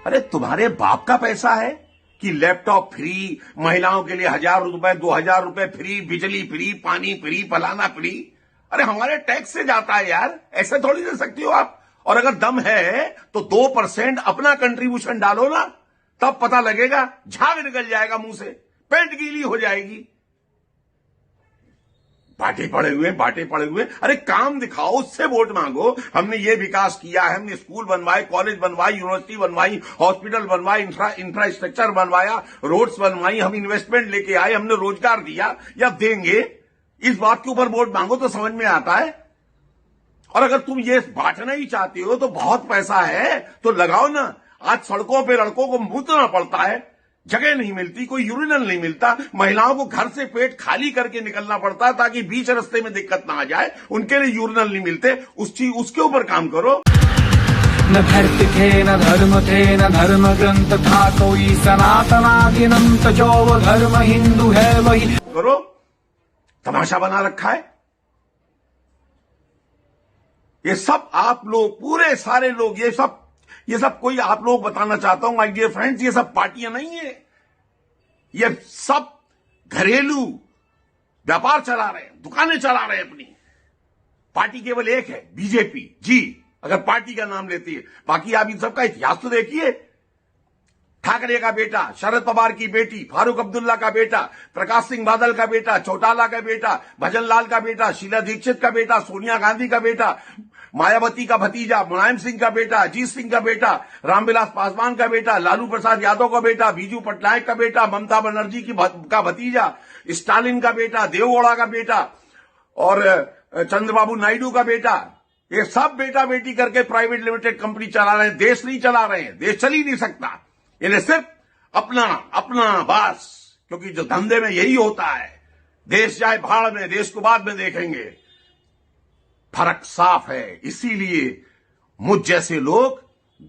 अरे तुम्हारे बाप का पैसा है कि लैपटॉप फ्री, महिलाओं के लिए 1000 रुपए 2000 रुपए फ्री, बिजली फ्री, पानी फ्री, फलाना फ्री। अरे हमारे टैक्स से जाता है यार, ऐसे थोड़ी दे सकती हो आप। और अगर दम है तो 2% अपना कंट्रीब्यूशन डालो ना, तब पता लगेगा, झाग निकल जाएगा मुंह से, पेंट गीली हो जाएगी। बाटे पड़े हुए। अरे काम दिखाओ, उससे वोट मांगो। हमने ये विकास किया है, हमने स्कूल बनवाए, कॉलेज बनवाई, यूनिवर्सिटी बनवाई, हॉस्पिटल बनवाई, इंफ्रास्ट्रक्चर बनवाया, रोड्स बनवाई, हम इन्वेस्टमेंट लेके आए, हमने रोजगार दिया या देंगे। इस बात के ऊपर वोट मांगो तो समझ में आता है। और अगर तुम ये बांटना ही चाहते हो तो बहुत पैसा है तो लगाओ ना। आज सड़कों पे लड़कों को मूतना पड़ता है, जगह नहीं मिलती, कोई यूरिनल नहीं मिलता, महिलाओं को घर से पेट खाली करके निकलना पड़ता है ताकि बीच रास्ते में दिक्कत ना आ जाए, उनके लिए यूरिनल नहीं मिलते। उसके ऊपर काम करो। न धर्म थे न धर्म थे न धर्म ग्रंथ था कोई सनातनादिनंत, जो वो धर्म हिंदू है वही करो। तमाशा बना रखा है ये सब आप लोग, पूरे सारे लोग, ये सब कोई आप लोग बताना चाहता हूं माय डियर फ्रेंड्स, ये सब पार्टियां नहीं है, ये सब घरेलू व्यापार चला रहे हैं, दुकानें चला रहे हैं अपनी। पार्टी केवल एक है, बीजेपी जी, अगर पार्टी का नाम लेती है। बाकी आप इन सबका इतिहास तो देखिए। ठाकरे का बेटा, शरद पवार की बेटी, फारूक अब्दुल्ला का बेटा, प्रकाश सिंह बादल का बेटा, चौटाला का बेटा, भजन लाल का बेटा, शीला दीक्षित का बेटा, सोनिया गांधी का बेटा, मायावती का भतीजा, मुलायम सिंह का बेटा, अजीत सिंह का बेटा, रामविलास पासवान का बेटा, लालू प्रसाद यादव का बेटा, बीजू पटनायक का बेटा, ममता बनर्जी का भतीजा, स्टालिन का बेटा, देवगौड़ा का बेटा और चंद्रबाबू नायडू का बेटा। ये सब बेटा बेटी करके प्राइवेट लिमिटेड कंपनी चला रहे हैं, देश नहीं चला रहे हैं। देश चल ही नहीं सकता, इन्हें सिर्फ अपना बस। क्योंकि जो धंधे में यही होता है, देश जाए भाड़ में, देश को बाद में देखेंगे। फर्क साफ है। इसीलिए मुझ जैसे लोग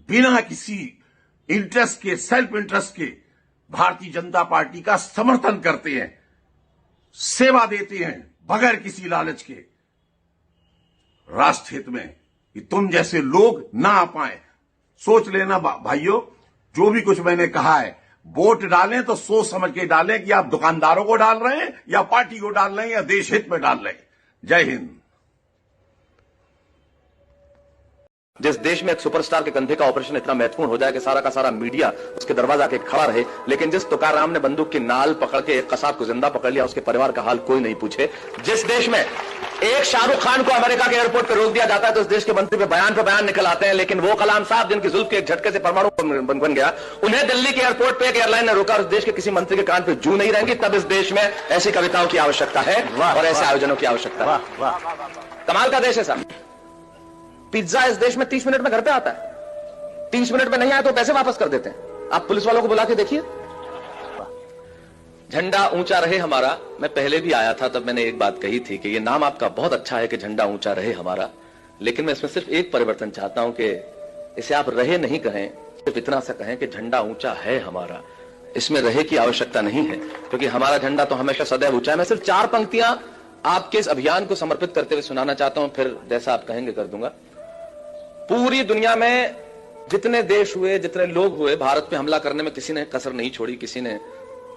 बिना किसी इंटरेस्ट के, सेल्फ इंटरेस्ट के भारतीय जनता पार्टी का समर्थन करते हैं, सेवा देते हैं बगैर किसी लालच के, राष्ट्र हित में। कि तुम जैसे लोग ना आ पाए। सोच लेना भाइयों, जो भी कुछ मैंने कहा है, वोट डालें तो सोच समझ के डालें कि आप दुकानदारों को डाल रहे हैं या पार्टी को डाल रहे हैं या देश हित में डाल रहे हैं। जय हिंद। जिस देश में एक सुपरस्टार के कंधे का ऑपरेशन इतना महत्वपूर्ण हो जाए कि सारा का सारा मीडिया उसके दरवाजा के खड़ा रहे, लेकिन जिस तुकाराम ने बंदूक की नाल पकड़ के एक कसाब को जिंदा पकड़ लिया, उसके परिवार का हाल कोई नहीं पूछे। जिस देश में एक शाहरुख खान को अमेरिका के एयरपोर्ट पर रोक दिया जाता है तो उस देश के मंत्री पे बयान निकल आते हैं, लेकिन वो कलाम साहब जिनकी जुल्फ के एक झटके से परमाणु बन गया, उन्हें दिल्ली के एयरपोर्ट पे एक एयरलाइन ने रोका, उस देश के किसी मंत्री के कान पे जू नहीं रहेंगी। तब इस देश में ऐसी कविताओं की आवश्यकता है और ऐसे आयोजनों की आवश्यकता है। कमाल का देश है साहब। पिज्जा इस देश में 30 मिनट में घर पे आता है। 30 मिनट में नहीं आया तो पैसे वापस कर देते हैं। आप पुलिस वालों को बुला के देखिए। झंडा ऊंचा रहे हमारा। मैं पहले भी आया था, तब मैंने एक बात कही थी कि ये नाम आपका बहुत अच्छा है कि झंडा ऊंचा रहे हमारा, लेकिन मैं इसमें सिर्फ एक परिवर्तन चाहता हूं कि इसे आप रहे नहीं कहें, सिर्फ इतना सा कहें कि झंडा ऊंचा है हमारा। इसमें रहे की आवश्यकता नहीं है, क्योंकि हमारा झंडा तो हमेशा सदैव ऊंचा है। मैं सिर्फ 4 पंक्तियां आपके इस अभियान को समर्पित करते हुए सुनाना चाहता हूं, फिर जैसा आप कहेंगे कर दूंगा। पूरी दुनिया में जितने देश हुए, जितने लोग हुए, भारत पे हमला करने में किसी ने कसर नहीं छोड़ी। किसी ने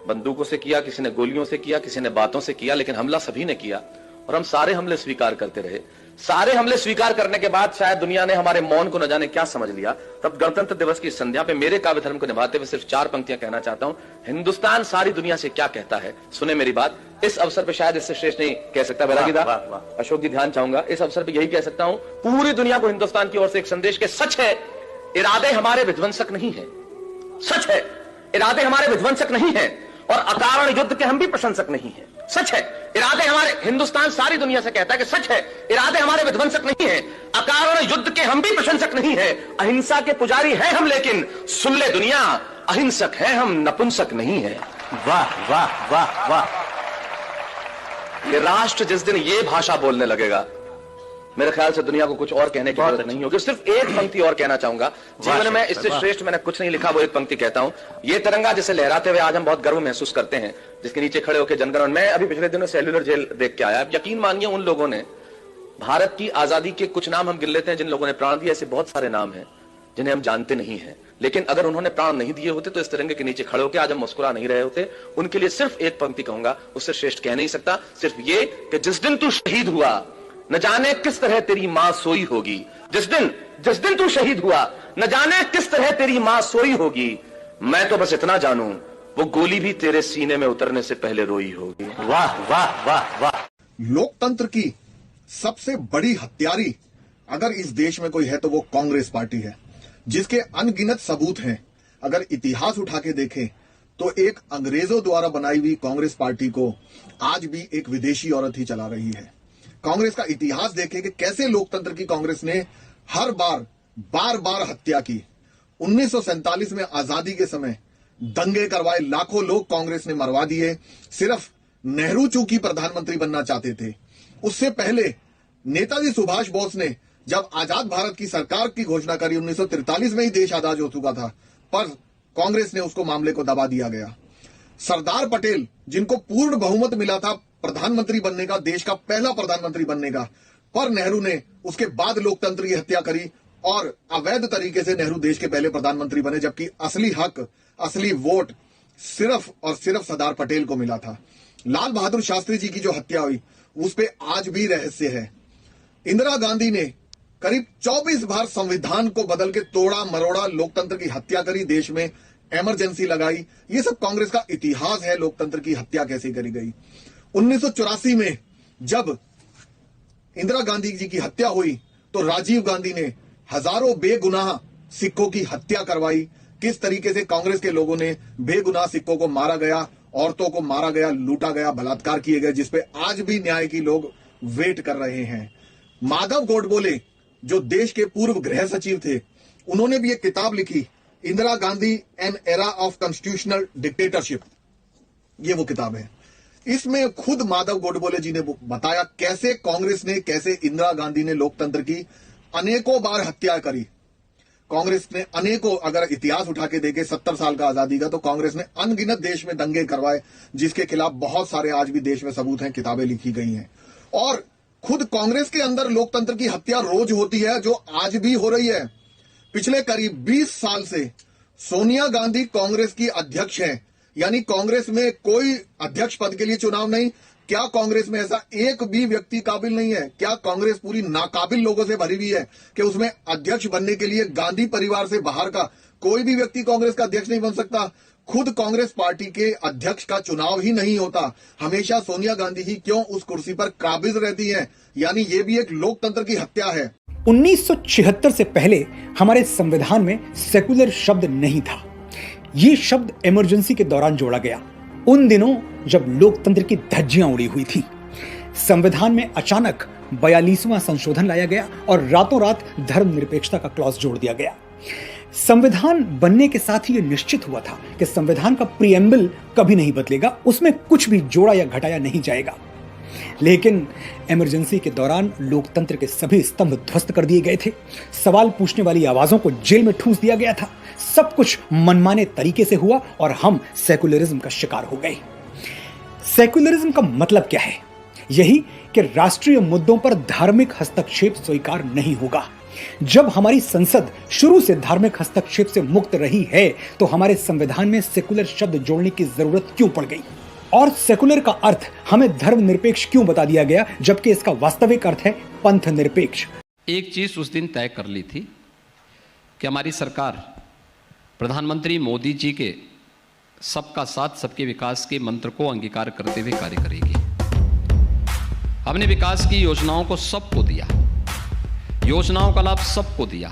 बंदूकों से किया, किसी ने गोलियों से किया, किसी ने बातों से किया, लेकिन हमला सभी ने किया और हम सारे हमले स्वीकार करते रहे। सारे हमले स्वीकार करने के बाद शायद दुनिया ने हमारे मौन को न जाने क्या समझ लिया। तब गणतंत्र दिवस की संध्या पे मेरे काव्य धर्म को निभाते हुए सिर्फ 4 पंक्तियां कहना चाहता हूं। हिंदुस्तान सारी दुनिया से क्या कहता है, सुने मेरी बात। इस अवसर पे शायद इससे श्रेष्ठ नहीं कह सकता। बैरागीदा, अशोक जी ध्यान चाहूंगा। इस अवसर पे यही कह सकता हूं, पूरी दुनिया को हिंदुस्तान की ओर से एक संदेश के सच है, इरादे हमारे विध्वंसक नहीं है। सच है, इरादे हमारे विध्वंसक नहीं है और अकारण युद्ध के हम भी प्रशंसक नहीं है। सच है, इरादे हमारे, हिंदुस्तान सारी दुनिया से कहता है कि सच है, इरादे हमारे विध्वंसक नहीं है, अकारण युद्ध के हम भी प्रशंसक नहीं है। अहिंसा के पुजारी हैं हम, लेकिन सुन ले दुनिया, अहिंसक हैं हम, नपुंसक नहीं है। वाह वाह वाह वाह। ये राष्ट्र जिस दिन ये भाषा बोलने लगेगा, मेरे ख्याल से दुनिया को कुछ और कहने की जरूरत नहीं होगी। सिर्फ एक पंक्ति और कहना चाहूंगा। जीवन में इससे श्रेष्ठ मैंने कुछ नहीं लिखा, वो एक पंक्ति कहता हूं। ये तिरंगा जिसे लहराते हुए आज हम बहुत गर्व महसूस करते हैं, जिसके नीचे खड़े होकर जनगणमन। मैं अभी पिछले दिनों सेल्युलर जेल देख के आया। यकीन मानिए, उन लोगों ने भारत की आजादी के कुछ नाम हम गिन लेते हैं जिन लोगों ने प्राण दिया, ऐसे बहुत सारे नाम हैं जिन्हें हम जानते नहीं हैं, लेकिन अगर उन्होंने प्राण नहीं दिए होते तो इस तिरंगे के नीचे खड़े होकर आज हम मुस्कुरा नहीं रहे होते। उनके लिए सिर्फ एक पंक्ति कहूंगा, उससे श्रेष्ठ कह नहीं सकता, सिर्फ ये कि जिस दिन तू शहीद हुआ न जाने किस तरह तेरी मां सोई होगी। जिस दिन तू शहीद हुआ न जाने किस तरह तेरी मां सोई होगी। मैं तो बस इतना जानूं वो गोली भी तेरे सीने में उतरने से पहले रोई होगी। वाह वाह वाह वाह। लोकतंत्र की सबसे बड़ी हत्यारी अगर इस देश में कोई है तो वो कांग्रेस पार्टी है, जिसके अनगिनत सबूत हैं। अगर इतिहास उठा के देखें तो एक अंग्रेजों द्वारा बनाई हुई कांग्रेस पार्टी को आज भी एक विदेशी औरत ही चला रही है। कांग्रेस का इतिहास देखें कि कैसे लोकतंत्र की कांग्रेस ने हर बार हत्या की। 1947 में आजादी के समय दंगे करवाए, लाखों लोग कांग्रेस ने मरवा दिए। सिर्फ नेहरू चूंकि प्रधानमंत्री बनना चाहते थे। उससे पहले नेताजी सुभाष बोस ने जब आजाद भारत की सरकार की घोषणा करी, 1943 में ही देश आजाद हो चुका था, पर कांग्रेस ने उसको मामले को दबा दिया गया। सरदार पटेल, जिनको पूर्ण बहुमत मिला था प्रधानमंत्री बनने का, देश का पहला प्रधानमंत्री बनने का, पर नेहरू ने उसके बाद लोकतंत्र की हत्या करी और अवैध तरीके से नेहरू देश के पहले प्रधानमंत्री बने, जबकि असली हक, असली वोट सिर्फ और सिर्फ सरदार पटेल को मिला था। लाल बहादुर शास्त्री जी की जो हत्या हुई उस पे आज भी रहस्य है। इंदिरा गांधी ने करीब 24 बार संविधान को बदल के तोड़ा मरोड़ा, लोकतंत्र की हत्या करी, देश में इमरजेंसी लगाई। ये सब कांग्रेस का इतिहास है, लोकतंत्र की हत्या कैसे करी गई। 1984 में जब इंदिरा गांधी जी की हत्या हुई तो राजीव गांधी ने हजारों बेगुनाह सिखों की हत्या करवाई। किस तरीके से कांग्रेस के लोगों ने बेगुनाह सिखों को मारा गया, औरतों को मारा गया, लूटा गया, बलात्कार किए गए, जिसपे आज भी न्याय की लोग वेट कर रहे हैं। माधव गोडबोले जो देश के पूर्व गृह सचिव थे, उन्होंने भी एक किताब लिखी, Indira Gandhi an era of constitutional dictatorship. ये वो किताब है। इसमें खुद माधव गोडबोले जी ने बताया कैसे कांग्रेस ने, कैसे इंदिरा गांधी ने लोकतंत्र की अनेकों बार हत्या करी। कांग्रेस ने अनेकों, अगर इतिहास उठा के देखे 70 साल का आजादी का, तो कांग्रेस ने अनगिनत देश में दंगे करवाए, जिसके खिलाफ बहुत सारे आज भी देश में सबूत हैं, किताबें लिखी गई हैं। और खुद कांग्रेस के अंदर लोकतंत्र की हत्या रोज होती है, जो आज भी हो रही है। पिछले करीब 20 साल से सोनिया गांधी कांग्रेस की अध्यक्ष हैं, यानी कांग्रेस में कोई अध्यक्ष पद के लिए चुनाव नहीं। क्या कांग्रेस में ऐसा एक भी व्यक्ति काबिल नहीं है? क्या कांग्रेस पूरी नाकाबिल लोगों से भरी हुई है कि उसमें अध्यक्ष बनने के लिए गांधी परिवार से बाहर का कोई भी व्यक्ति कांग्रेस का अध्यक्ष नहीं बन सकता? खुद कांग्रेस पार्टी के अध्यक्ष का चुनाव ही नहीं होता, हमेशा सोनिया गांधी ही क्यों उस कुर्सी पर काबिज रहती हैं? यानी ये भी एक लोकतंत्र की हत्या है। 1976 से पहले हमारे संविधान में सेकुलर शब्द नहीं था। ये शब्द इमरजेंसी के दौरान जोड़ा गया, उन दिनों जब लोकतंत्र की धज्जियां उड़ी हुई थी। संविधान में अचानक 42वां संशोधन लाया गया और रातों रात धर्मनिरपेक्षता का क्लॉज जोड़ दिया गया। संविधान बनने के साथ ही यह निश्चित हुआ था कि संविधान का प्रीएम्बल कभी नहीं बदलेगा, उसमें कुछ भी जोड़ा या घटाया नहीं जाएगा। लेकिन इमरजेंसी के दौरान लोकतंत्र के सभी स्तंभ ध्वस्त कर दिए गए थे। सवाल पूछने वाली आवाजों को जेल में ठूंस दिया गया था। सब कुछ मनमाने तरीके से हुआ और हम सेकुलरिज्म का शिकार हो गए। सेकुलरिज्म का मतलब क्या है? यही कि राष्ट्रीय मुद्दों पर धार्मिक हस्तक्षेप स्वीकार नहीं होगा। जब हमारी संसद शुरू से धार्मिक हस्तक्षेप से मुक्त रही है तो हमारे संविधान में सेकुलर शब्द जोड़ने की जरूरत क्यों पड़ गई? और सेकुलर का अर्थ हमें धर्मनिरपेक्ष क्यों बता दिया गया, जबकि इसका वास्तविक अर्थ है पंथ निरपेक्ष? एक चीज उस दिन तय कर ली थी कि हमारी सरकार प्रधानमंत्री मोदी जी के सबका साथ सबके विकास के मंत्र को अंगीकार करते हुए कार्य करेगी। हमने विकास की योजनाओं को सबको दिया, योजनाओं का लाभ सबको दिया,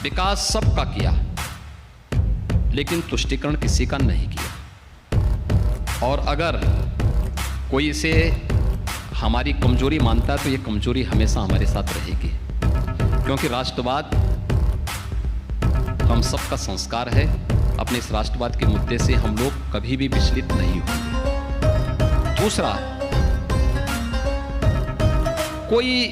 विकास सबका किया, लेकिन तुष्टीकरण किसी का नहीं किया। और अगर कोई इसे हमारी कमजोरी मानता है तो ये कमजोरी हमेशा हमारे साथ रहेगी, क्योंकि राष्ट्रवाद हम सबका संस्कार है। अपने इस राष्ट्रवाद के मुद्दे से हम लोग कभी भी विचलित नहीं होंगे। दूसरा, कोई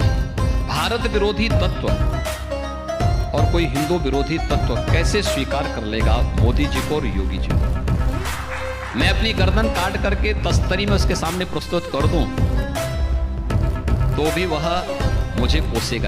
भारत विरोधी तत्व और कोई हिंदू विरोधी तत्व कैसे स्वीकार कर लेगा मोदी जी को और योगी जी को? मैं अपनी गर्दन काट करके तस्तरी में उसके सामने प्रस्तुत कर दूं तो भी वह मुझे कोसेगा।